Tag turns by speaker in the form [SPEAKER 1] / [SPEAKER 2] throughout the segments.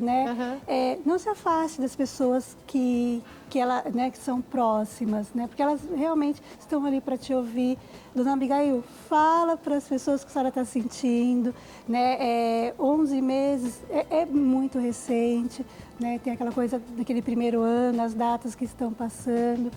[SPEAKER 1] né?
[SPEAKER 2] Uhum.
[SPEAKER 1] Não se afaste das pessoas que são próximas, né? Porque elas realmente estão ali para te ouvir. Dona Abigail, fala para as pessoas o que a senhora está sentindo, né? 11 meses é muito recente, né? Tem aquela coisa daquele primeiro ano, as datas que estão passando,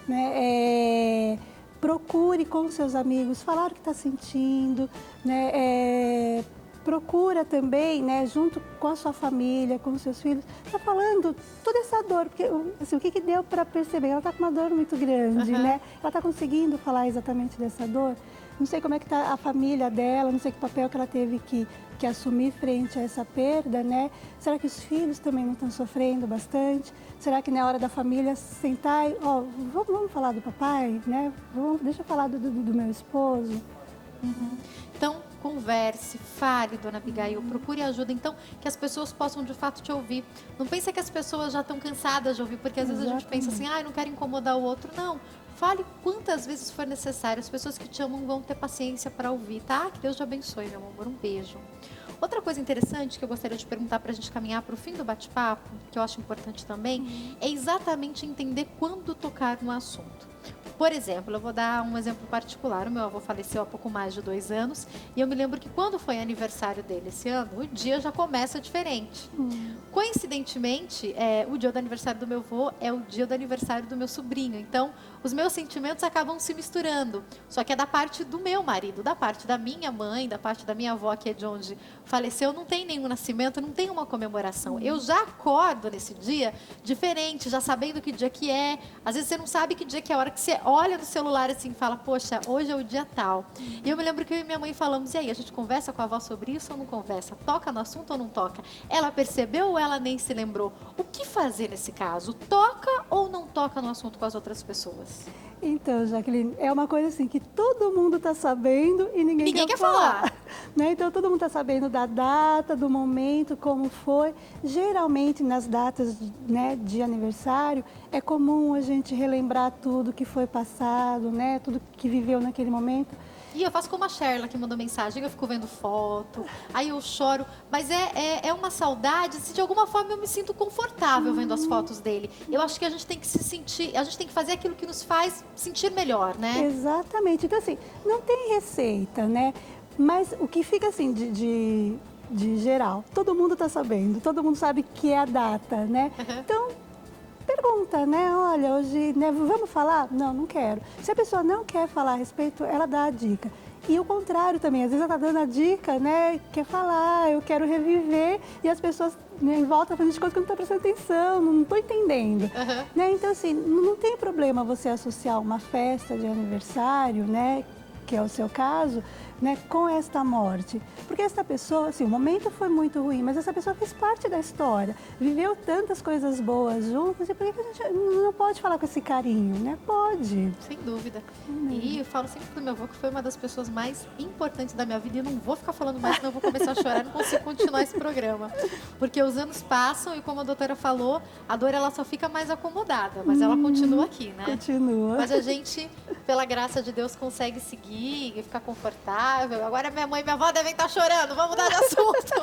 [SPEAKER 1] né? Procure com seus amigos falar o que está sentindo, né? Procura também, né, junto com a sua família, com os seus filhos, tá falando toda essa dor, porque assim, o que deu para perceber? Ela está com uma dor muito grande, né? Ela está conseguindo falar exatamente dessa dor. Não sei como é que está a família dela, não sei que papel que ela teve que assumir frente a essa perda, né? Será que os filhos também não estão sofrendo bastante? Será que na hora da família sentar e, vamos falar do papai, né? Deixa eu falar do meu esposo.
[SPEAKER 2] Uhum. Então, converse, fale, Dona Abigail, procure ajuda, então, que as pessoas possam de fato te ouvir. Não pense que as pessoas já estão cansadas de ouvir, porque às vezes a gente pensa assim, não quero incomodar o outro. Não, fale quantas vezes for necessário. As pessoas que te amam vão ter paciência para ouvir, tá? Que Deus te abençoe, meu amor. Um beijo. Outra coisa interessante que eu gostaria de perguntar para a gente caminhar para o fim do bate-papo, que eu acho importante também, é exatamente entender quando tocar no assunto. Por exemplo, eu vou dar um exemplo particular. O meu avô faleceu há pouco mais de 2 anos e eu me lembro que quando foi aniversário dele esse ano, o dia já começa diferente. Coincidentemente, o dia do aniversário do meu avô é o dia do aniversário do meu sobrinho. Então, os meus sentimentos acabam se misturando. Só que é da parte do meu marido, da parte da minha mãe, da parte da minha avó, que é de onde faleceu, não tem nenhum nascimento, não tem uma comemoração. Eu já acordo nesse dia diferente, já sabendo que dia que é. Às vezes você não sabe que dia que é a hora que você olha no celular assim e fala, poxa, hoje é o dia tal. E eu me lembro que eu e minha mãe falamos, e aí, a gente conversa com a avó sobre isso ou não conversa? Toca no assunto ou não toca? Ela percebeu ou ela nem se lembrou? O que fazer nesse caso? Toca ou não toca no assunto com as outras pessoas?
[SPEAKER 1] Então, Jaqueline, é uma coisa assim que todo mundo está sabendo e ninguém quer falar. Né? Então, todo mundo está sabendo da data, do momento, como foi. Geralmente, nas datas, né, de aniversário, é comum a gente relembrar tudo que foi passado, né, tudo que viveu naquele momento.
[SPEAKER 2] E eu faço como a Sherla, que mandou mensagem, eu fico vendo foto, aí eu choro, mas é uma saudade, se de alguma forma eu me sinto confortável vendo as fotos dele. Eu acho que a gente tem que se sentir, a gente tem que fazer aquilo que nos faz sentir melhor, né?
[SPEAKER 1] Exatamente. Então, assim, não tem receita, né? Mas o que fica assim de geral, todo mundo está sabendo, todo mundo sabe que é a data, né? Então, pergunta, né? Olha, hoje, né, vamos falar? Não, não quero. Se a pessoa não quer falar a respeito, ela dá a dica. E o contrário também, às vezes ela está dando a dica, né? Quer falar, eu quero reviver, e as pessoas, né, em volta fazendo coisas que eu não estou prestando atenção, não estou entendendo. Né? Então, assim, não tem problema você associar uma festa de aniversário, né? Que é o seu caso, né, com esta morte. Porque essa pessoa, assim, o momento foi muito ruim, mas essa pessoa fez parte da história, viveu tantas coisas boas juntas, e por que a gente não pode falar com esse carinho, né? Pode.
[SPEAKER 2] Sem dúvida. E eu falo sempre do meu avô que foi uma das pessoas mais importantes da minha vida, e eu não vou ficar falando mais, senão eu vou começar a chorar, não consigo continuar esse programa. Porque os anos passam e, como a doutora falou, a dor ela só fica mais acomodada, mas ela continua aqui, né?
[SPEAKER 1] Continua.
[SPEAKER 2] Mas a gente, pela graça de Deus, consegue seguir e ficar confortável. Agora minha mãe e minha avó devem estar chorando, vamos mudar de assunto.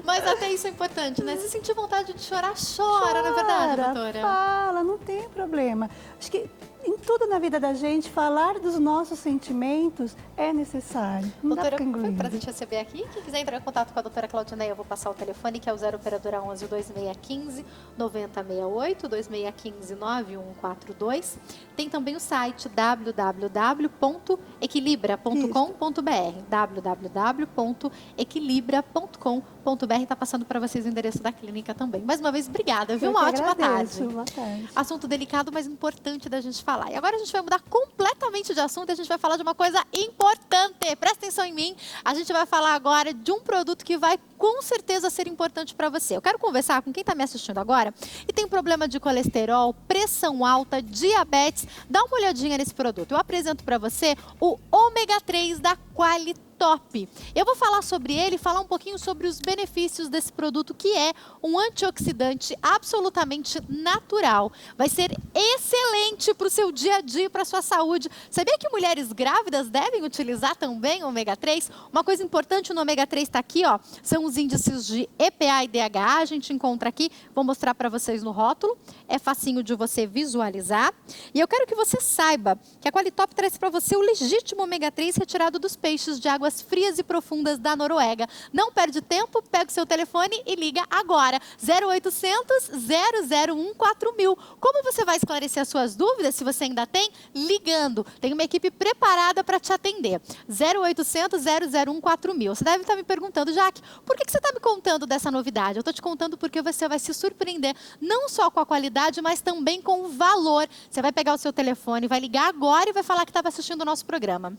[SPEAKER 2] Mas até isso é importante, né? Se sentir vontade de chorar, chora, não é verdade, doutora?
[SPEAKER 1] Fala, não tem problema. Acho que em tudo na vida da gente, falar dos nossos sentimentos é necessário. Não
[SPEAKER 2] doutora,
[SPEAKER 1] dá pra
[SPEAKER 2] foi um
[SPEAKER 1] engolir.
[SPEAKER 2] prazer te receber aqui. Quem quiser entrar em contato com a doutora Claudineia, eu vou passar o telefone, que é o 0 operadora 11 2615 9068, 2615 9142. Tem também o site www.equilibra.com.br, www.equilibra.com.br. Está passando para vocês o endereço da clínica também. Mais uma vez, obrigada, viu? Uma ótima tarde.
[SPEAKER 1] Boa tarde.
[SPEAKER 2] Assunto delicado, mas importante da gente falar. E agora a gente vai mudar completamente de assunto e a gente vai falar de uma coisa importante. Presta atenção em mim. A gente vai falar agora de um produto que vai com certeza ser importante para você. Eu quero conversar com quem está me assistindo agora e tem problema de colesterol, pressão alta, diabetes. Dá uma olhadinha nesse produto. Eu apresento para você o ômega 3 da Qualy Qualitop. Eu vou falar sobre ele, falar um pouquinho sobre os benefícios desse produto, que é um antioxidante absolutamente natural. Vai ser excelente para o seu dia a dia, para a sua saúde. Sabia que mulheres grávidas devem utilizar também o ômega 3? Uma coisa importante no ômega 3 está aqui, ó, são os índices de EPA e DHA, a gente encontra aqui, vou mostrar para vocês no rótulo, é facinho de você visualizar. E eu quero que você saiba que a Qualitop traz para você o legítimo ômega 3 retirado dos peixes de águas frias e profundas da Noruega. Não perde tempo, pega o seu telefone e liga agora. 0800 001 4000. Como você vai esclarecer as suas dúvidas, se você ainda tem? Ligando. Tem uma equipe preparada para te atender. 0800 001 4000. Você deve estar me perguntando, Jaque, por que você está me contando dessa novidade? Eu estou te contando porque você vai se surpreender, não só com a qualidade, mas também com o valor. Você vai pegar o seu telefone, vai ligar agora e vai falar que estava assistindo o nosso programa.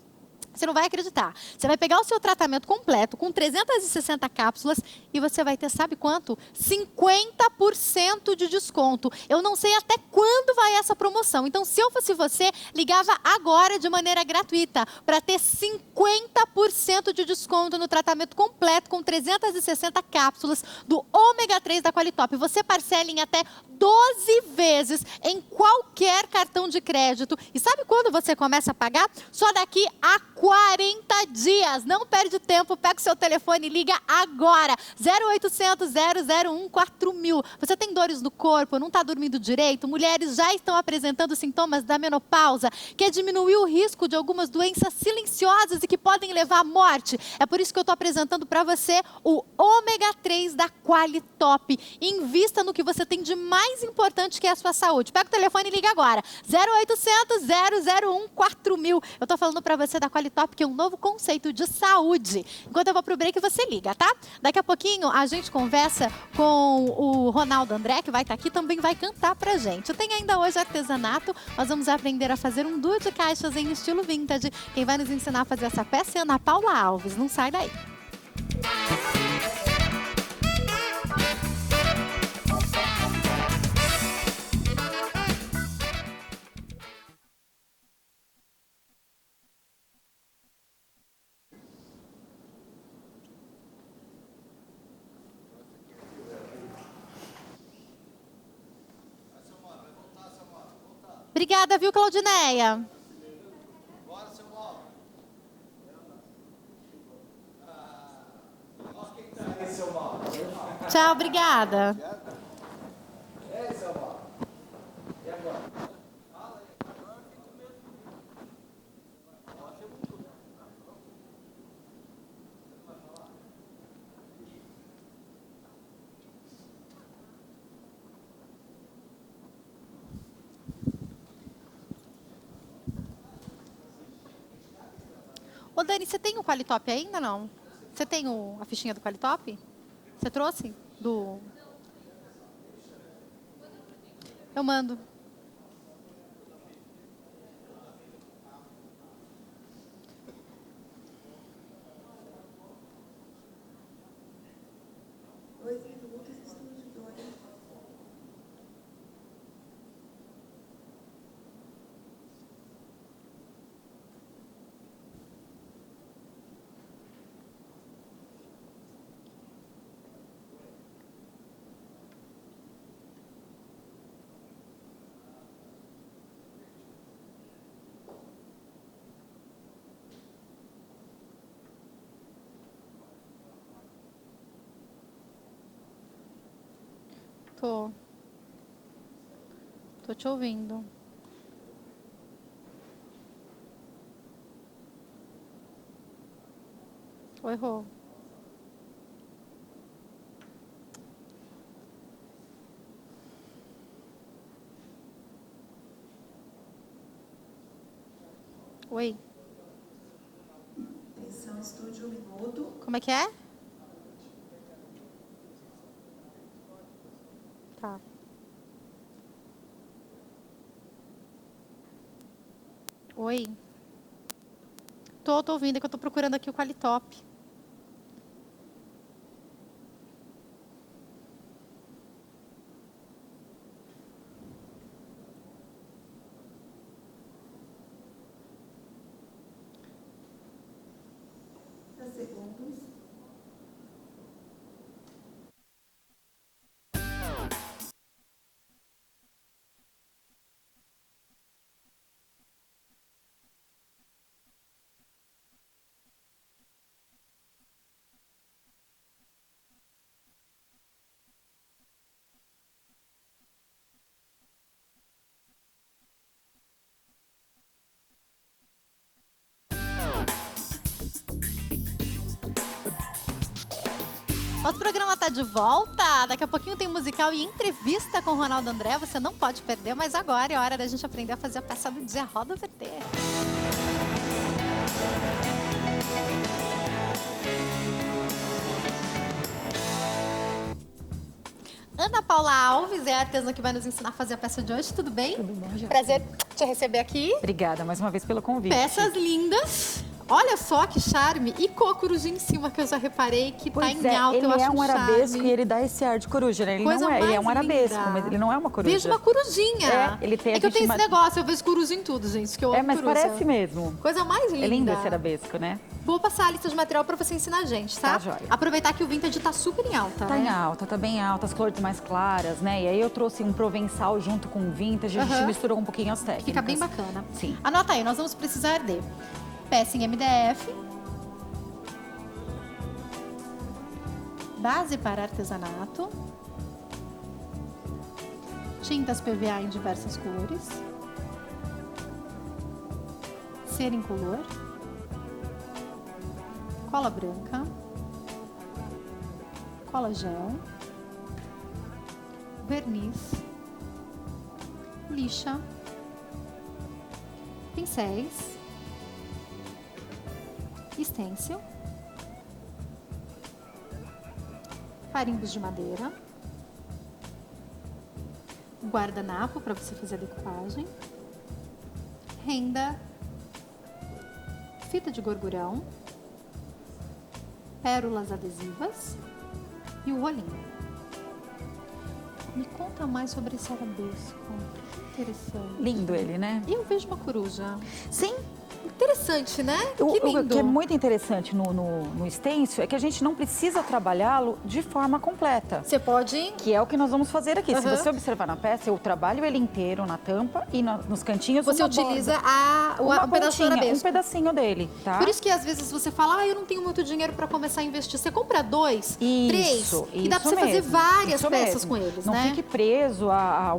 [SPEAKER 2] Você não vai acreditar. Você vai pegar o seu tratamento completo com 360 cápsulas e você vai ter, sabe quanto? 50% de desconto. Eu não sei até quando vai essa promoção. Então, se eu fosse você, ligava agora de maneira gratuita para ter 50% de desconto no tratamento completo com 360 cápsulas do ômega 3 da Qualitop. Você parcela em até 12 vezes em qualquer cartão de crédito. E sabe quando você começa a pagar? Só daqui a 40 dias. Não perde tempo, pega o seu telefone e liga agora. 0800 001 4000. Você tem dores no corpo, não está dormindo direito? Mulheres já estão apresentando sintomas da menopausa, quer diminuir o risco de algumas doenças silenciosas e que podem levar à morte. É por isso que eu estou apresentando para você o ômega 3 da Qualitop. Invista no que você tem de mais importante, que é a sua saúde. Pega o telefone e liga agora. 0800 001 4000. Eu estou falando para você da Qualitop, que é um novo conceito de saúde. Enquanto eu vou pro break, você liga, tá? Daqui a pouquinho a gente conversa com o Ronaldo André, que vai estar aqui, também vai cantar pra gente. Tem ainda hoje artesanato, nós vamos aprender a fazer um duo de caixas em estilo vintage. Quem vai nos ensinar a fazer essa peça é a Ana Paula Alves. Não sai daí. Obrigada, viu, Claudineia? Tchau, obrigada. Ô, Dani, você tem o Qualitop ainda, não? Você tem a fichinha do Qualitop? Você trouxe? Eu mando. Tô. Tô te ouvindo. Oi, Rô. Oi.
[SPEAKER 3] Atenção, estúdio, um minuto.
[SPEAKER 2] Como é que é? Tá. Oi. Tô ouvindo, é que eu tô procurando aqui o Qualitop. Nosso programa tá de volta. Daqui a pouquinho tem musical e entrevista com o Ronaldo André. Você não pode perder, mas agora é hora da gente aprender a fazer a peça do dia. Roda o VT. Ana Paula Alves é a artesã que vai nos ensinar a fazer a peça de hoje. Tudo bem?
[SPEAKER 4] Tudo bom, já.
[SPEAKER 2] Prazer te receber aqui.
[SPEAKER 4] Obrigada mais uma vez pelo convite.
[SPEAKER 2] Peças lindas. Olha só que charme. E com a corujinha em cima, que eu já reparei que tá em alta.
[SPEAKER 4] Ele
[SPEAKER 2] eu acho
[SPEAKER 4] é um arabesco
[SPEAKER 2] charme.
[SPEAKER 4] e ele dá esse ar de coruja, né? Ele
[SPEAKER 2] Coisa
[SPEAKER 4] não é, ele é
[SPEAKER 2] mais
[SPEAKER 4] um arabesco,
[SPEAKER 2] linda.
[SPEAKER 4] mas ele não é uma coruja.
[SPEAKER 2] Vejo uma corujinha.
[SPEAKER 4] É, ele tem
[SPEAKER 2] que eu tenho esse
[SPEAKER 4] uma-
[SPEAKER 2] negócio, eu vejo coruja em tudo, gente, que eu amo
[SPEAKER 4] mas
[SPEAKER 2] coruja.
[SPEAKER 4] parece mesmo.
[SPEAKER 2] Coisa mais linda.
[SPEAKER 4] É lindo esse arabesco, né?
[SPEAKER 2] Vou passar a lista de material pra você ensinar a gente, tá?
[SPEAKER 4] Tá, joia.
[SPEAKER 2] Aproveitar que o vintage tá super em alta,
[SPEAKER 4] Tá
[SPEAKER 2] né?
[SPEAKER 4] em alta, tá bem alta, as cores mais claras, né? E aí eu trouxe um provençal junto com o vintage, a gente
[SPEAKER 2] Aham.
[SPEAKER 4] misturou um pouquinho as técnicas.
[SPEAKER 2] Fica bem bacana.
[SPEAKER 4] Sim.
[SPEAKER 2] Anota aí, nós vamos precisar de peça em MDF, base para artesanato, tintas PVA em diversas cores, cera incolor, cola branca, cola gel, verniz, lixa, pincéis, stencil, carimbos de madeira, guardanapo para você fazer a decupagem, renda, fita de gorgurão, pérolas adesivas e o rolinho. Me conta mais sobre esse arabesco. Que interessante.
[SPEAKER 4] Lindo ele, né?
[SPEAKER 2] E eu vejo uma coruja.
[SPEAKER 4] Sim.
[SPEAKER 2] Interessante, né? Que
[SPEAKER 4] O
[SPEAKER 2] lindo.
[SPEAKER 4] que é muito interessante no stencil é que a gente não precisa trabalhá-lo de forma completa.
[SPEAKER 2] Você pode...
[SPEAKER 4] Que é o que nós vamos fazer aqui. Se
[SPEAKER 2] Aham.
[SPEAKER 4] você observar na peça, eu trabalho ele inteiro na tampa e nos cantinhos
[SPEAKER 2] Você
[SPEAKER 4] uma
[SPEAKER 2] utiliza
[SPEAKER 4] borda.
[SPEAKER 2] o
[SPEAKER 4] Uma
[SPEAKER 2] pedaço do
[SPEAKER 4] pontinha, um
[SPEAKER 2] arabesco.
[SPEAKER 4] pedacinho dele, tá?
[SPEAKER 2] Por isso que às vezes você fala, eu não tenho muito dinheiro para começar a investir. Você compra 2, 3 e dá para você fazer várias
[SPEAKER 4] isso
[SPEAKER 2] peças
[SPEAKER 4] mesmo.
[SPEAKER 2] com eles,
[SPEAKER 4] não
[SPEAKER 2] né?
[SPEAKER 4] fique preso a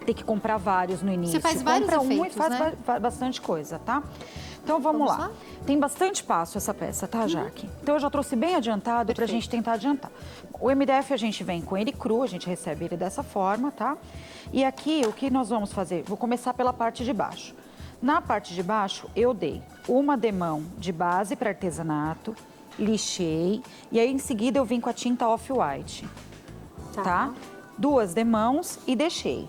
[SPEAKER 4] ter que comprar vários no início.
[SPEAKER 2] Você faz vários
[SPEAKER 4] Compra um e
[SPEAKER 2] efeitos,
[SPEAKER 4] faz
[SPEAKER 2] né?
[SPEAKER 4] bastante coisa, tá? Então vamos
[SPEAKER 2] Vamos
[SPEAKER 4] lá.
[SPEAKER 2] lá?
[SPEAKER 4] Tem bastante passo essa peça, tá, Jaque? Então eu já trouxe bem adiantado pra
[SPEAKER 2] Perfeito.
[SPEAKER 4] gente tentar adiantar. O MDF a gente vem com ele cru, a gente recebe ele dessa forma, tá? E aqui o que nós vamos fazer? Vou começar pela parte de baixo. Na parte de baixo eu dei uma demão de base para artesanato, lixei e aí em seguida eu vim com a tinta off-white, tá? 2 demãos e deixei.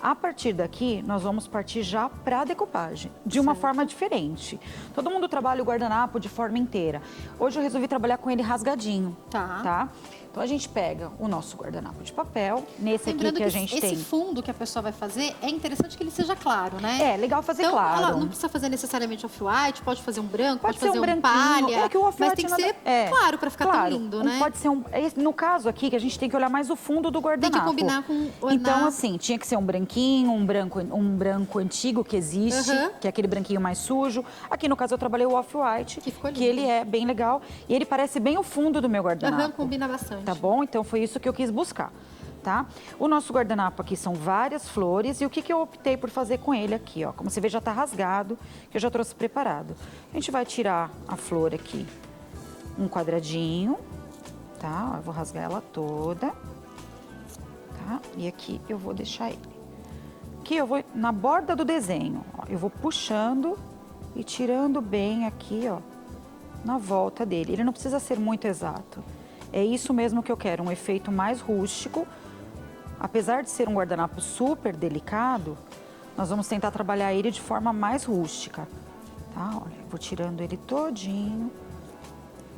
[SPEAKER 4] A partir daqui, nós vamos partir já para a decupagem, de uma forma diferente. Todo mundo trabalha o guardanapo de forma inteira. Hoje eu resolvi trabalhar com ele rasgadinho,
[SPEAKER 2] Tá.
[SPEAKER 4] Então a gente pega o nosso guardanapo de papel, nesse aqui
[SPEAKER 2] Lembrando
[SPEAKER 4] que a gente
[SPEAKER 2] esse
[SPEAKER 4] tem.
[SPEAKER 2] fundo que a pessoa vai fazer, é interessante que ele seja claro, né?
[SPEAKER 4] É, legal fazer
[SPEAKER 2] então,
[SPEAKER 4] claro.
[SPEAKER 2] Ela não precisa fazer necessariamente off-white, pode fazer um branco,
[SPEAKER 4] Pode
[SPEAKER 2] pode,
[SPEAKER 4] ser
[SPEAKER 2] fazer
[SPEAKER 4] um
[SPEAKER 2] um
[SPEAKER 4] branquinho,
[SPEAKER 2] palha.
[SPEAKER 4] é que o
[SPEAKER 2] mas
[SPEAKER 4] off-white
[SPEAKER 2] tem que
[SPEAKER 4] nada-
[SPEAKER 2] ser
[SPEAKER 4] é,
[SPEAKER 2] claro para ficar
[SPEAKER 4] claro,
[SPEAKER 2] tão lindo, né?
[SPEAKER 4] Pode ser no caso aqui, que a gente tem que olhar mais o fundo do guardanapo.
[SPEAKER 2] Tem que combinar com o
[SPEAKER 4] Então, assim, tinha que ser um branquinho, um branco antigo que existe,
[SPEAKER 2] Aham.
[SPEAKER 4] que é aquele branquinho mais sujo. Aqui, no caso, eu trabalhei o off-white,
[SPEAKER 2] Que ficou lindo.
[SPEAKER 4] ele é bem legal. E ele parece bem o fundo do meu guardanapo.
[SPEAKER 2] Aham, combina bastante.
[SPEAKER 4] Tá bom? Então, foi isso que eu quis buscar, tá? O nosso guardanapo aqui são várias flores. E o que, que eu optei por fazer com ele aqui, ó? Como você vê, já tá rasgado, que eu já trouxe preparado. A gente vai tirar a flor aqui, um quadradinho, tá? Ó, eu vou rasgar ela toda, tá? E aqui eu vou deixar ele. Aqui eu vou na borda do desenho, ó, eu vou puxando e tirando bem aqui, ó, na volta dele. Ele não precisa ser muito exato. É isso mesmo que eu quero, um efeito mais rústico. Apesar de ser um guardanapo super delicado, nós vamos tentar trabalhar ele de forma mais rústica, tá? Olha, eu vou tirando ele todinho.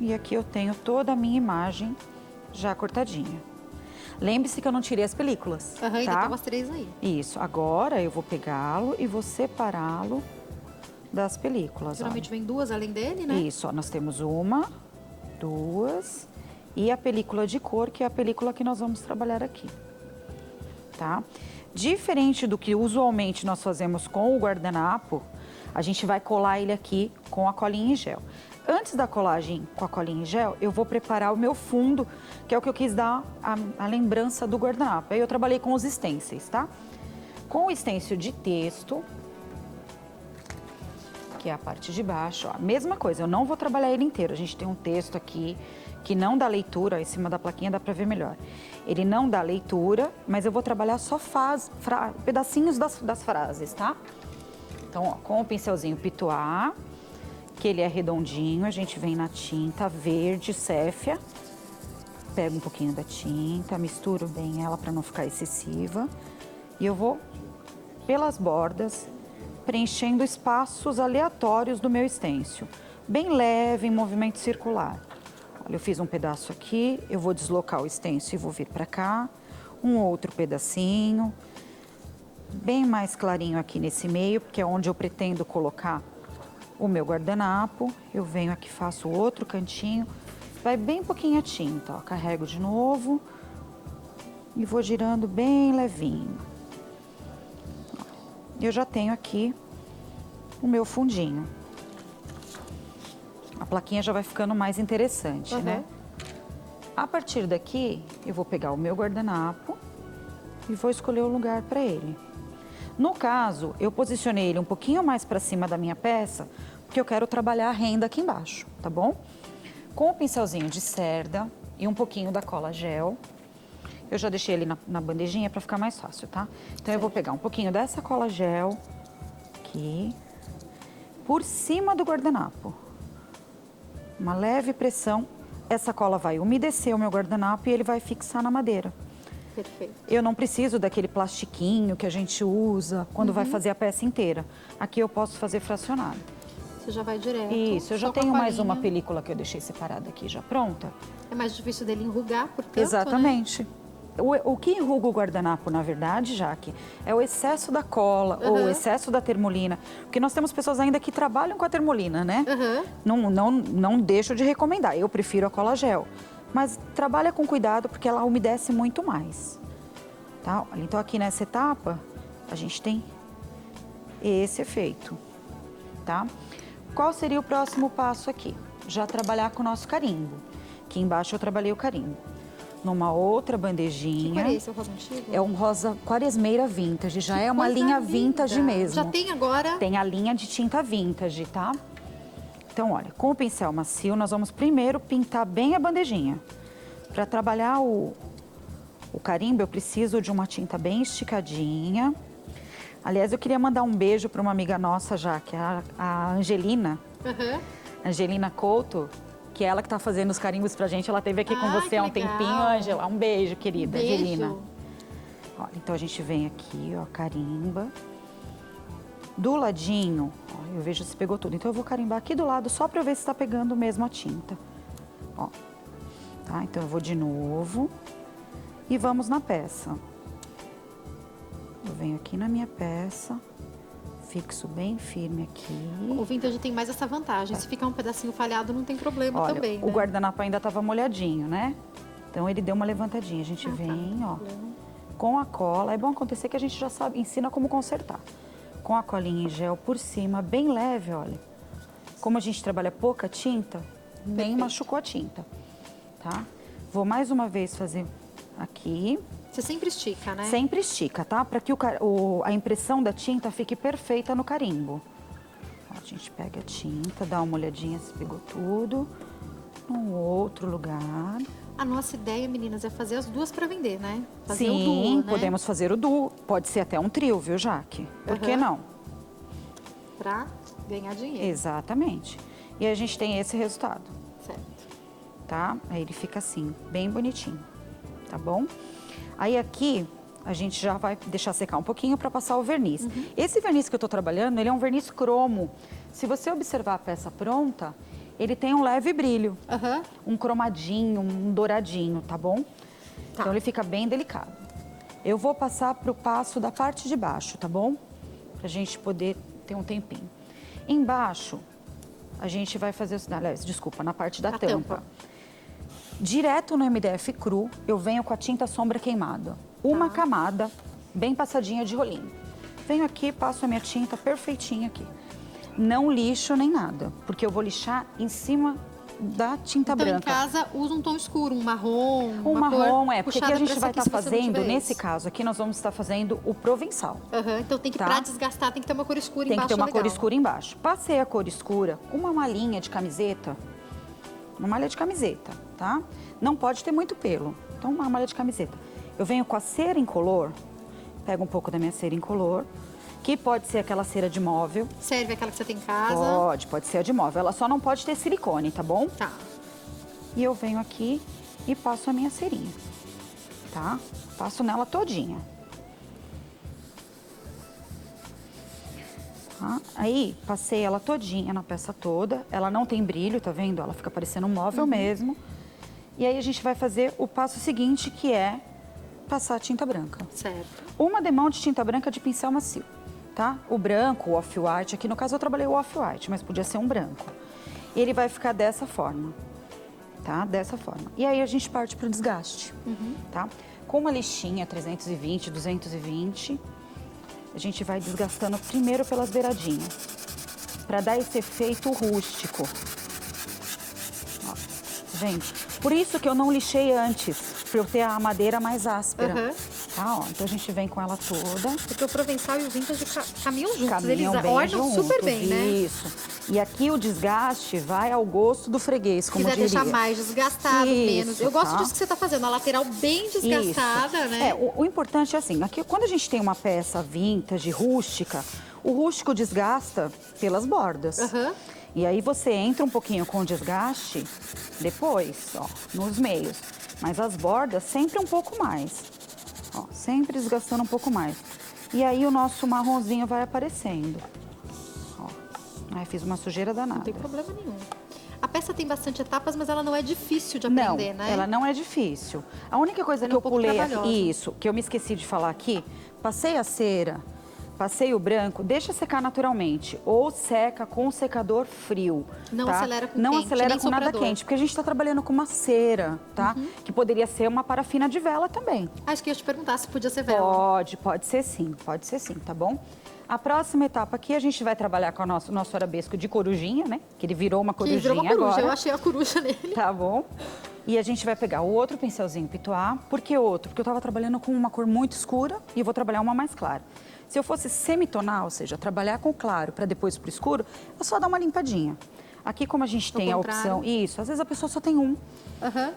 [SPEAKER 4] E aqui eu tenho toda a minha imagem já cortadinha. Lembre-se que eu não tirei as películas,
[SPEAKER 2] Aham, ainda
[SPEAKER 4] tá?
[SPEAKER 2] tem umas 3 aí.
[SPEAKER 4] Isso, agora eu vou pegá-lo e vou separá-lo das películas.
[SPEAKER 2] Geralmente
[SPEAKER 4] olha.
[SPEAKER 2] vem 2 além dele, né?
[SPEAKER 4] Isso, ó, nós temos 1, 2 e a película de cor, que é a película que nós vamos trabalhar aqui, tá? Diferente do que usualmente nós fazemos com o guardanapo, a gente vai colar ele aqui com a colinha em gel. Antes da colagem com a colinha em gel, eu vou preparar o meu fundo, que é o que eu quis dar a lembrança do guardanapo. Aí eu trabalhei com os stencils, tá? Com o stencil de texto, que é a parte de baixo, ó, a mesma coisa, eu não vou trabalhar ele inteiro. A gente tem um texto aqui que não dá leitura, em cima da plaquinha dá para ver melhor. Ele não dá leitura, mas eu vou trabalhar só pedacinhos das frases, tá? Então, ó, com o pincelzinho Pituá, que ele é redondinho, a gente vem na tinta verde, séfia, pego um pouquinho da tinta, misturo bem ela para não ficar excessiva e eu vou pelas bordas preenchendo espaços aleatórios do meu stencil, bem leve, em movimento circular. Olha, eu fiz um pedaço aqui, eu vou deslocar o stencil e vou vir para cá, um outro pedacinho, bem mais clarinho aqui nesse meio, porque é onde eu pretendo colocar o meu guardanapo. Eu venho aqui, faço outro cantinho, vai bem pouquinho a tinta, ó. Carrego de novo e vou girando bem levinho. Eu já tenho aqui o meu fundinho. A plaquinha já vai ficando mais interessante, né? A partir daqui, eu vou pegar o meu guardanapo e vou escolher o lugar para ele. No caso, eu posicionei ele um pouquinho mais para cima da minha peça, porque eu quero trabalhar a renda aqui embaixo, tá bom? Com o pincelzinho de cerda e um pouquinho da cola gel, eu já deixei ele na bandejinha para ficar mais fácil, tá? Então, eu vou pegar um pouquinho dessa cola gel aqui, por cima do guardanapo. Uma leve pressão, essa cola vai umedecer o meu guardanapo e ele vai fixar na madeira.
[SPEAKER 2] Perfeito.
[SPEAKER 4] Eu não preciso daquele plastiquinho que a gente usa quando vai fazer a peça inteira. Aqui eu posso fazer fracionado.
[SPEAKER 2] Você já vai direto.
[SPEAKER 4] Isso, eu já
[SPEAKER 2] só com a
[SPEAKER 4] tenho mais
[SPEAKER 2] palhinha.
[SPEAKER 4] uma película que eu deixei separada aqui já pronta.
[SPEAKER 2] É mais difícil dele enrugar, portanto,
[SPEAKER 4] Exatamente. O que enruga o guardanapo, na verdade, Jaque, é o excesso da cola ou o excesso da termolina. Porque nós temos pessoas ainda que trabalham com a termolina, né? Não deixo de recomendar, eu prefiro a cola gel. Mas trabalha com cuidado porque ela umedece muito mais. Tá? Então aqui nessa etapa, a gente tem esse efeito, tá? Qual seria o próximo passo aqui? Já trabalhar com o nosso carimbo. Aqui embaixo eu trabalhei o carimbo. Numa outra bandejinha.
[SPEAKER 2] Que cor é esse? É o rosa antigo?
[SPEAKER 4] É um rosa quaresmeira vintage, já é uma
[SPEAKER 2] Coisa
[SPEAKER 4] linha
[SPEAKER 2] linda.
[SPEAKER 4] vintage mesmo.
[SPEAKER 2] Já tem agora?
[SPEAKER 4] Tem a linha de tinta vintage, tá? Então, olha, com o pincel macio, nós vamos primeiro pintar bem a bandejinha. Para trabalhar o carimbo, eu preciso de uma tinta bem esticadinha. Aliás, eu queria mandar um beijo para uma amiga nossa já, que é a Angelina. Angelina Couto, que é ela que tá fazendo os carimbos pra gente. Ela esteve aqui com você há um tempinho, Angela. Um beijo, querida,
[SPEAKER 2] Beijo.
[SPEAKER 4] Angelina. Olha, então a gente vem aqui, ó, carimba. Do ladinho, ó, eu vejo se pegou tudo. Então eu vou carimbar aqui do lado só pra eu ver se tá pegando mesmo a tinta. Ó, tá? Então eu vou de novo e vamos na peça. Eu venho aqui na minha peça, fixo bem firme aqui.
[SPEAKER 2] O vintage tem mais essa vantagem. Se ficar um pedacinho falhado, não tem problema
[SPEAKER 4] Olha,
[SPEAKER 2] também,
[SPEAKER 4] o
[SPEAKER 2] né?
[SPEAKER 4] guardanapo ainda tava molhadinho, né? Então ele deu uma levantadinha. A gente vem, ó, com a cola. É bom acontecer que a gente já sabe, ensina como consertar. Com a colinha em gel por cima, bem leve, olha. Como a gente trabalha pouca tinta, nem machucou a tinta, tá? Vou mais uma vez fazer aqui.
[SPEAKER 2] Você sempre estica, né?
[SPEAKER 4] Sempre estica, tá? Para que a impressão da tinta fique perfeita no carimbo. Ó, a gente pega a tinta, dá uma olhadinha se pegou tudo. Num outro lugar.
[SPEAKER 2] A nossa ideia, meninas, é fazer as duas para vender, né? Fazer
[SPEAKER 4] Sim,
[SPEAKER 2] o duo, né?
[SPEAKER 4] podemos fazer o duo. Pode ser até um trio, viu, Jaque? Por que não?
[SPEAKER 2] Pra ganhar dinheiro.
[SPEAKER 4] Exatamente. E a gente tem esse resultado,
[SPEAKER 2] Certo.
[SPEAKER 4] tá? Aí ele fica assim, bem bonitinho, tá bom? Aí aqui, a gente já vai deixar secar um pouquinho para passar o verniz. Esse verniz que eu tô trabalhando, ele é um verniz cromo. Se você observar a peça pronta, ele tem um leve brilho. Um cromadinho, um douradinho, tá bom? Então ele fica bem delicado. Eu vou passar pro passo da parte de baixo, tá bom? Pra gente poder ter um tempinho. Embaixo, a gente vai fazer... Aliás, desculpa, na parte da tampa. Direto no MDF cru, eu venho com a tinta sombra queimada. Uma camada, bem passadinha de rolinho. Venho aqui, passo a minha tinta perfeitinha aqui. Não lixo nem nada, porque eu vou lixar em cima da tinta
[SPEAKER 2] Então,
[SPEAKER 4] branca.
[SPEAKER 2] em casa, usa um tom escuro, um marrom,
[SPEAKER 4] Um
[SPEAKER 2] uma
[SPEAKER 4] marrom,
[SPEAKER 2] cor
[SPEAKER 4] porque
[SPEAKER 2] puxada
[SPEAKER 4] aqui a gente
[SPEAKER 2] pra
[SPEAKER 4] vai
[SPEAKER 2] essa
[SPEAKER 4] estar
[SPEAKER 2] aqui, se você não
[SPEAKER 4] fazendo,
[SPEAKER 2] tiver
[SPEAKER 4] nesse
[SPEAKER 2] esse.
[SPEAKER 4] caso aqui, nós vamos estar fazendo o provençal.
[SPEAKER 2] Então, tem que,
[SPEAKER 4] Tá?
[SPEAKER 2] pra desgastar, tem que ter uma cor escura
[SPEAKER 4] Tem que
[SPEAKER 2] embaixo.
[SPEAKER 4] ter uma
[SPEAKER 2] legal.
[SPEAKER 4] cor escura embaixo. Passei a cor escura com uma malhinha de camiseta, uma malha de camiseta. tá? Não pode ter muito pelo. Então, uma malha de camiseta. Eu venho com a cera incolor, pego um pouco da minha cera incolor, que pode ser aquela cera de móvel.
[SPEAKER 2] Serve aquela que você tem em casa?
[SPEAKER 4] Pode ser a de móvel. Ela só não pode ter silicone, tá bom?
[SPEAKER 2] Tá.
[SPEAKER 4] E eu venho aqui e passo a minha cerinha, tá? Passo nela todinha. Tá? Aí, passei ela todinha na peça toda. Ela não tem brilho, tá vendo? Ela fica parecendo um móvel mesmo. E aí, a gente vai fazer o passo seguinte, que é passar a tinta branca.
[SPEAKER 2] Certo.
[SPEAKER 4] Uma demão de tinta branca de pincel macio, tá? O branco, o off-white, aqui no caso eu trabalhei o off-white, mas podia ser um branco. E ele vai ficar dessa forma, tá? Dessa forma. E aí a gente parte pro desgaste, tá? Com uma lixinha 320, 220, a gente vai desgastando primeiro pelas beiradinhas, para dar esse efeito rústico. Ó, gente, por isso que eu não lixei antes, para eu ter a madeira mais áspera. Tá, ó, então a gente vem com ela toda.
[SPEAKER 2] Porque o provençal e o vintage caminham juntos.
[SPEAKER 4] Caminham
[SPEAKER 2] Eles
[SPEAKER 4] bem
[SPEAKER 2] ornam super
[SPEAKER 4] juntos,
[SPEAKER 2] bem, né?
[SPEAKER 4] Isso. E aqui o desgaste vai ao gosto do freguês, como
[SPEAKER 2] quiser
[SPEAKER 4] diria.
[SPEAKER 2] deixar mais desgastado,
[SPEAKER 4] Isso,
[SPEAKER 2] menos. Eu gosto
[SPEAKER 4] tá?
[SPEAKER 2] disso que você tá fazendo, a lateral bem desgastada,
[SPEAKER 4] Isso.
[SPEAKER 2] né?
[SPEAKER 4] É, o importante é assim, aqui quando a gente tem uma peça vintage, rústica, o rústico desgasta pelas bordas. E aí você entra um pouquinho com o desgaste depois, ó, nos meios. Mas as bordas sempre um pouco mais. Ó, sempre desgastando um pouco mais. E aí o nosso marronzinho vai aparecendo. Ó, aí fiz uma sujeira danada.
[SPEAKER 2] Não tem problema nenhum. A peça tem bastante etapas, mas ela não é difícil de aprender,
[SPEAKER 4] Não,
[SPEAKER 2] né?
[SPEAKER 4] ela não é difícil. A única coisa que eu
[SPEAKER 2] pouco
[SPEAKER 4] pulei
[SPEAKER 2] trabalhosa.
[SPEAKER 4] aqui, isso, que eu me esqueci de falar aqui, passei a cera, passei o branco, deixa secar naturalmente. Ou seca com o secador frio.
[SPEAKER 2] Não
[SPEAKER 4] tá?
[SPEAKER 2] acelera com
[SPEAKER 4] Não
[SPEAKER 2] quente,
[SPEAKER 4] acelera
[SPEAKER 2] nem
[SPEAKER 4] com nada
[SPEAKER 2] soprador.
[SPEAKER 4] quente, porque a gente está trabalhando com uma cera, tá? Que poderia ser uma parafina de vela também.
[SPEAKER 2] Acho que eu ia te perguntar se podia ser vela.
[SPEAKER 4] Pode ser sim, tá bom? A próxima etapa aqui, a gente vai trabalhar com o nosso arabesco de corujinha, né? Que ele virou uma
[SPEAKER 2] Que
[SPEAKER 4] corujinha
[SPEAKER 2] virou uma coruja,
[SPEAKER 4] agora.
[SPEAKER 2] eu achei a coruja nele.
[SPEAKER 4] Tá bom? E a gente vai pegar o outro pincelzinho pituá. Por que outro? Porque eu tava trabalhando com uma cor muito escura e eu vou trabalhar uma mais clara. Se eu fosse semitonal, ou seja, trabalhar com claro para depois pro escuro, é só dar uma limpadinha. Aqui, como a gente tem a opção... Isso, às vezes a pessoa só tem um,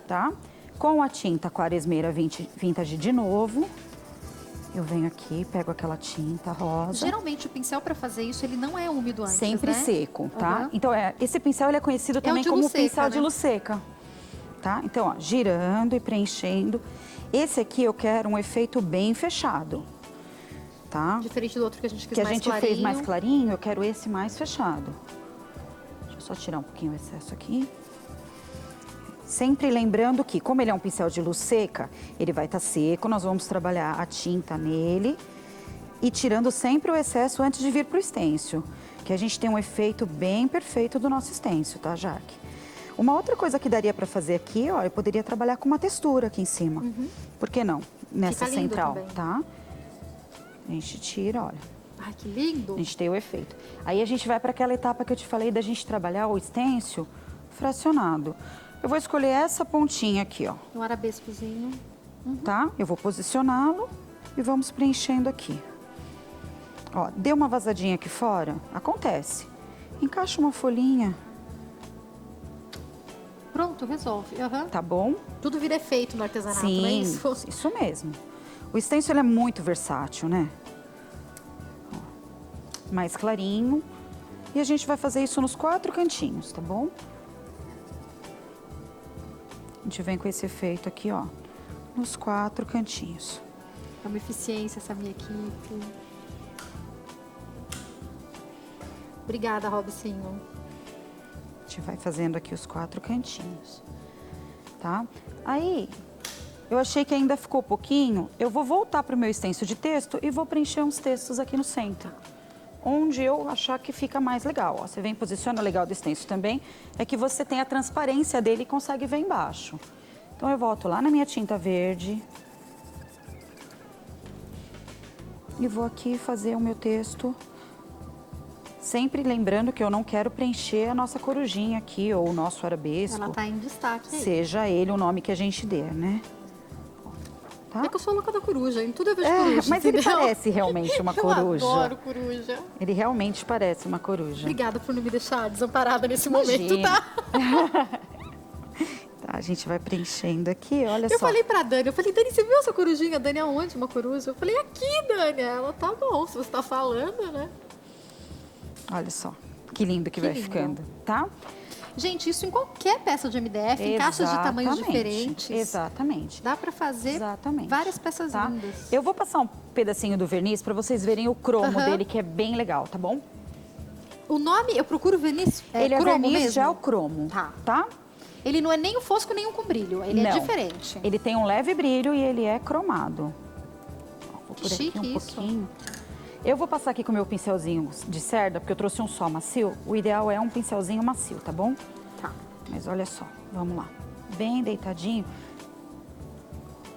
[SPEAKER 4] tá? Com a tinta Quaresmeira Vintage de novo, eu venho aqui, pego aquela tinta rosa.
[SPEAKER 2] Geralmente o pincel para fazer isso, ele não é úmido antes,
[SPEAKER 4] Sempre
[SPEAKER 2] né?
[SPEAKER 4] seco, tá? Então, esse pincel ele é conhecido também
[SPEAKER 2] de
[SPEAKER 4] como
[SPEAKER 2] luz seca,
[SPEAKER 4] pincel de
[SPEAKER 2] né?
[SPEAKER 4] luz seca, tá? Então, ó, girando e preenchendo. Esse aqui eu quero um efeito bem fechado, tá?
[SPEAKER 2] Diferente do outro que a gente quis
[SPEAKER 4] Que a
[SPEAKER 2] mais
[SPEAKER 4] gente
[SPEAKER 2] clarinho.
[SPEAKER 4] fez mais clarinho, eu quero esse mais fechado. Deixa eu só tirar um pouquinho o excesso aqui. Sempre lembrando que, como ele é um pincel de luz seca, ele vai estar seco, nós vamos trabalhar a tinta nele e tirando sempre o excesso antes de vir pro estêncil, que a gente tem um efeito bem perfeito do nosso estêncil, tá, Jaque? Uma outra coisa que daria para fazer aqui, ó, eu poderia trabalhar com uma textura aqui em cima. Por que não? Nessa
[SPEAKER 2] Fica lindo
[SPEAKER 4] central,
[SPEAKER 2] também.
[SPEAKER 4] tá? A gente tira, olha.
[SPEAKER 2] Ai, que lindo.
[SPEAKER 4] A gente tem o efeito. Aí a gente vai para aquela etapa que eu te falei da gente trabalhar o estêncil fracionado. Eu vou escolher essa pontinha aqui, ó,
[SPEAKER 2] Um arabescozinho.
[SPEAKER 4] tá? Eu vou posicioná-lo e vamos preenchendo aqui. Ó, deu uma vazadinha aqui fora? Acontece. Encaixa uma folhinha,
[SPEAKER 2] Pronto, resolve.
[SPEAKER 4] tá bom?
[SPEAKER 2] Tudo vira efeito no artesanato, não é
[SPEAKER 4] Sim,
[SPEAKER 2] isso?
[SPEAKER 4] isso mesmo. O stencil ele é muito versátil, né? Ó, mais clarinho. E a gente vai fazer isso nos 4 cantinhos, tá bom? A gente vem com esse efeito aqui, ó, nos 4 cantinhos.
[SPEAKER 2] É uma eficiência essa minha equipe. Obrigada, Robicinho.
[SPEAKER 4] A gente vai fazendo aqui os 4 cantinhos, tá? Aí, eu achei que ainda ficou pouquinho, eu vou voltar para o meu stencil de texto e vou preencher uns textos aqui no centro. Onde eu achar que fica mais legal, ó. Você vem, posiciona legal do stencil também, é que você tem a transparência dele e consegue ver embaixo. Então, eu volto lá na minha tinta verde. E vou aqui fazer o meu texto. Sempre lembrando que eu não quero preencher a nossa corujinha aqui, ou o nosso arabesco.
[SPEAKER 2] Ela tá em destaque aí.
[SPEAKER 4] Seja ele o nome que a gente der, né? Tá?
[SPEAKER 2] É que eu sou louca da coruja, em tudo eu vejo coruja,
[SPEAKER 4] mas ele
[SPEAKER 2] entendeu?
[SPEAKER 4] parece realmente uma coruja.
[SPEAKER 2] Eu adoro coruja.
[SPEAKER 4] Ele realmente parece uma coruja.
[SPEAKER 2] Obrigada por não me deixar desamparada nesse momento,
[SPEAKER 4] Imagina.
[SPEAKER 2] tá?
[SPEAKER 4] Tá, a gente vai preenchendo aqui, olha
[SPEAKER 2] Eu
[SPEAKER 4] só.
[SPEAKER 2] falei pra Dani, Dani, você viu essa corujinha? Dani, aonde uma coruja? Eu falei, aqui, Dani. Ela, tá bom, se você tá falando, né?
[SPEAKER 4] Olha só, que lindo que vai
[SPEAKER 2] lindo.
[SPEAKER 4] ficando, tá?
[SPEAKER 2] Gente, isso em qualquer peça de MDF, em caixas de tamanhos diferentes.
[SPEAKER 4] Exatamente.
[SPEAKER 2] Dá pra fazer
[SPEAKER 4] Exatamente.
[SPEAKER 2] várias peças
[SPEAKER 4] Tá?
[SPEAKER 2] lindas.
[SPEAKER 4] Eu vou passar um pedacinho do verniz para vocês verem o cromo
[SPEAKER 2] Aham.
[SPEAKER 4] dele, que é bem legal, tá bom?
[SPEAKER 2] O nome, eu procuro verniz,
[SPEAKER 4] Ele é
[SPEAKER 2] cromo
[SPEAKER 4] verniz
[SPEAKER 2] mesmo?
[SPEAKER 4] gel cromo,
[SPEAKER 2] Tá.
[SPEAKER 4] tá?
[SPEAKER 2] Ele não é nem o fosco, nem o com brilho. Ele é
[SPEAKER 4] Não.
[SPEAKER 2] diferente.
[SPEAKER 4] Ele tem um leve brilho e ele é cromado. Ó, vou
[SPEAKER 2] Que
[SPEAKER 4] por aqui
[SPEAKER 2] chique
[SPEAKER 4] um
[SPEAKER 2] isso.
[SPEAKER 4] pouquinho. Eu vou passar aqui com o meu pincelzinho de cerda, porque eu trouxe um só macio. O ideal é um pincelzinho macio, tá bom?
[SPEAKER 2] Tá.
[SPEAKER 4] Mas olha só, vamos lá. Bem deitadinho.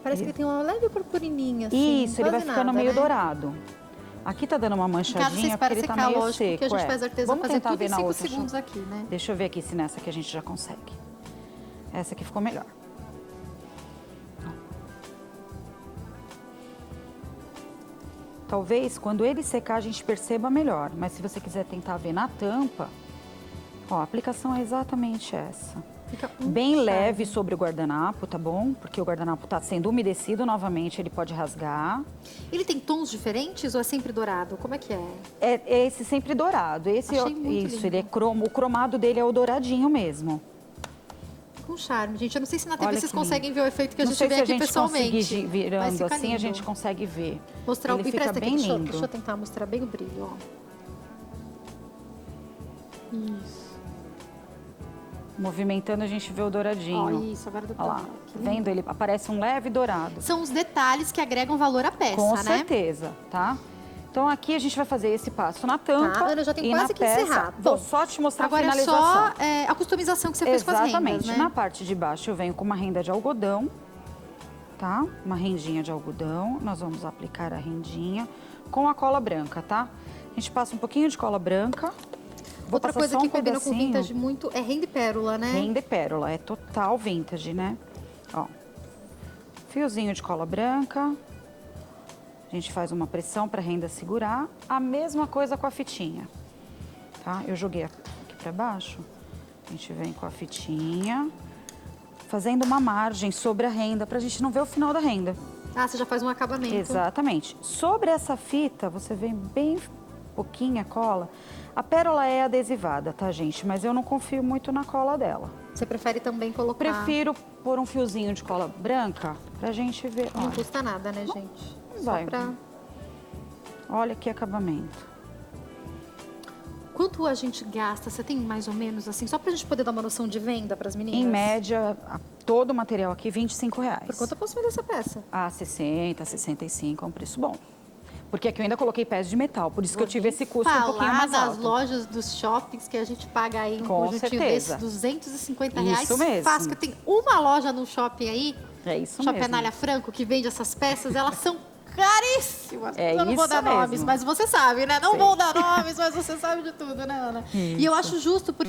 [SPEAKER 2] Parece que ele tem uma leve purpurininha, assim.
[SPEAKER 4] Isso, ele vai
[SPEAKER 2] quase
[SPEAKER 4] ficando
[SPEAKER 2] nada,
[SPEAKER 4] meio
[SPEAKER 2] né?
[SPEAKER 4] dourado. Aqui tá dando uma
[SPEAKER 2] Em casa
[SPEAKER 4] manchadinha
[SPEAKER 2] vocês
[SPEAKER 4] porque
[SPEAKER 2] param
[SPEAKER 4] ele tá
[SPEAKER 2] secar,
[SPEAKER 4] meio
[SPEAKER 2] lógico,
[SPEAKER 4] seco.
[SPEAKER 2] porque a gente
[SPEAKER 4] é.
[SPEAKER 2] faz artesã
[SPEAKER 4] Vamos
[SPEAKER 2] fazer
[SPEAKER 4] tentar
[SPEAKER 2] tudo
[SPEAKER 4] ver
[SPEAKER 2] em
[SPEAKER 4] na
[SPEAKER 2] 5
[SPEAKER 4] outra.
[SPEAKER 2] segundos aqui, né?
[SPEAKER 4] Deixa eu ver aqui se nessa aqui a gente já consegue. Essa aqui ficou melhor. Talvez quando ele secar a gente perceba melhor, mas se você quiser tentar ver na tampa, ó, a aplicação é exatamente essa.
[SPEAKER 2] Fica
[SPEAKER 4] Bem
[SPEAKER 2] charme.
[SPEAKER 4] leve sobre o guardanapo, tá bom? Porque o guardanapo tá sendo umedecido novamente, ele pode rasgar.
[SPEAKER 2] Ele tem tons diferentes ou é sempre dourado? Como é que é?
[SPEAKER 4] É esse sempre dourado. Esse
[SPEAKER 2] Achei muito
[SPEAKER 4] isso,
[SPEAKER 2] lindo.
[SPEAKER 4] ele é cromo. O cromado dele é o douradinho mesmo.
[SPEAKER 2] Com charme, gente. Eu não sei se na TV
[SPEAKER 4] Olha
[SPEAKER 2] vocês
[SPEAKER 4] que
[SPEAKER 2] conseguem ver o efeito que a
[SPEAKER 4] Não
[SPEAKER 2] gente
[SPEAKER 4] sei
[SPEAKER 2] vê
[SPEAKER 4] se a
[SPEAKER 2] aqui
[SPEAKER 4] gente
[SPEAKER 2] pessoalmente.
[SPEAKER 4] conseguir
[SPEAKER 2] Mas
[SPEAKER 4] virando
[SPEAKER 2] fica
[SPEAKER 4] assim, a
[SPEAKER 2] lindo.
[SPEAKER 4] gente consegue ver.
[SPEAKER 2] Mostrar
[SPEAKER 4] ele
[SPEAKER 2] o
[SPEAKER 4] fica
[SPEAKER 2] empresta aqui,
[SPEAKER 4] bem
[SPEAKER 2] deixa,
[SPEAKER 4] lindo.
[SPEAKER 2] deixa eu tentar mostrar bem o brilho, ó. Isso.
[SPEAKER 4] Movimentando a gente vê o
[SPEAKER 2] Ó,
[SPEAKER 4] douradinho.
[SPEAKER 2] isso, agora deu pra
[SPEAKER 4] Olha lá,
[SPEAKER 2] ver. Que lindo.
[SPEAKER 4] vendo? Ele aparece um leve dourado.
[SPEAKER 2] São os detalhes que agregam valor à peça,
[SPEAKER 4] Com
[SPEAKER 2] né?
[SPEAKER 4] certeza, tá? Então aqui a gente vai fazer esse passo na tampa.
[SPEAKER 2] Tá, Ana, já tem
[SPEAKER 4] e
[SPEAKER 2] quase
[SPEAKER 4] na
[SPEAKER 2] que
[SPEAKER 4] peça.
[SPEAKER 2] encerrar.
[SPEAKER 4] Vou
[SPEAKER 2] Bom,
[SPEAKER 4] só te mostrar
[SPEAKER 2] Agora
[SPEAKER 4] a
[SPEAKER 2] é
[SPEAKER 4] finalização.
[SPEAKER 2] só a customização que você fez com as rendas,
[SPEAKER 4] Exatamente.
[SPEAKER 2] né?
[SPEAKER 4] Na parte de baixo eu venho com uma renda de algodão, tá? Uma rendinha de algodão. Nós vamos aplicar a rendinha com a cola branca, tá? A gente passa um pouquinho de cola branca. Vou
[SPEAKER 2] Outra
[SPEAKER 4] passar
[SPEAKER 2] coisa
[SPEAKER 4] só
[SPEAKER 2] que
[SPEAKER 4] um
[SPEAKER 2] combina com
[SPEAKER 4] pedacinho.
[SPEAKER 2] vintage muito é renda e pérola, né?
[SPEAKER 4] Renda e pérola, é total vintage, né? Ó, fiozinho de cola branca. A gente faz uma pressão para a renda segurar. A mesma coisa com a fitinha, tá? Eu joguei aqui para baixo. A gente vem com a fitinha, fazendo uma margem sobre a renda, para a gente não ver o final da renda.
[SPEAKER 2] Ah, você já faz um acabamento.
[SPEAKER 4] Exatamente. Sobre essa fita, você vem bem pouquinha cola. A pérola é adesivada, tá, gente? Mas eu não confio muito na cola dela.
[SPEAKER 2] Você prefere também colocar...
[SPEAKER 4] Prefiro pôr um fiozinho de cola branca pra gente ver.
[SPEAKER 2] Não
[SPEAKER 4] Olha,
[SPEAKER 2] custa nada, né, gente? Só
[SPEAKER 4] vai.
[SPEAKER 2] pra...
[SPEAKER 4] olha que acabamento.
[SPEAKER 2] Quanto a gente gasta? Você tem mais ou menos assim? Só pra gente poder dar uma noção de venda pras meninas?
[SPEAKER 4] Em média, todo o material aqui, R$25.
[SPEAKER 2] Por quanto eu posso vender essa peça?
[SPEAKER 4] Ah, 60, 65 é um preço bom. Porque aqui eu ainda coloquei pés de metal, por isso que eu tive esse custo um pouquinho
[SPEAKER 2] Falar
[SPEAKER 4] mais
[SPEAKER 2] das
[SPEAKER 4] alto.
[SPEAKER 2] lojas dos shoppings que a gente paga aí um
[SPEAKER 4] Com
[SPEAKER 2] conjuntinho
[SPEAKER 4] certeza.
[SPEAKER 2] desses, R$250.
[SPEAKER 4] Isso mesmo.
[SPEAKER 2] Fácil, que tem uma loja no shopping aí,
[SPEAKER 4] É isso
[SPEAKER 2] Shopping
[SPEAKER 4] mesmo.
[SPEAKER 2] Anália Franco, que vende essas peças, elas são caríssimas.
[SPEAKER 4] É
[SPEAKER 2] eu não vou
[SPEAKER 4] isso
[SPEAKER 2] dar nomes,
[SPEAKER 4] mesmo.
[SPEAKER 2] mas você sabe, né? Não
[SPEAKER 4] Sei.
[SPEAKER 2] vou dar nomes, mas você sabe de tudo, né, Ana? E eu acho justo, porque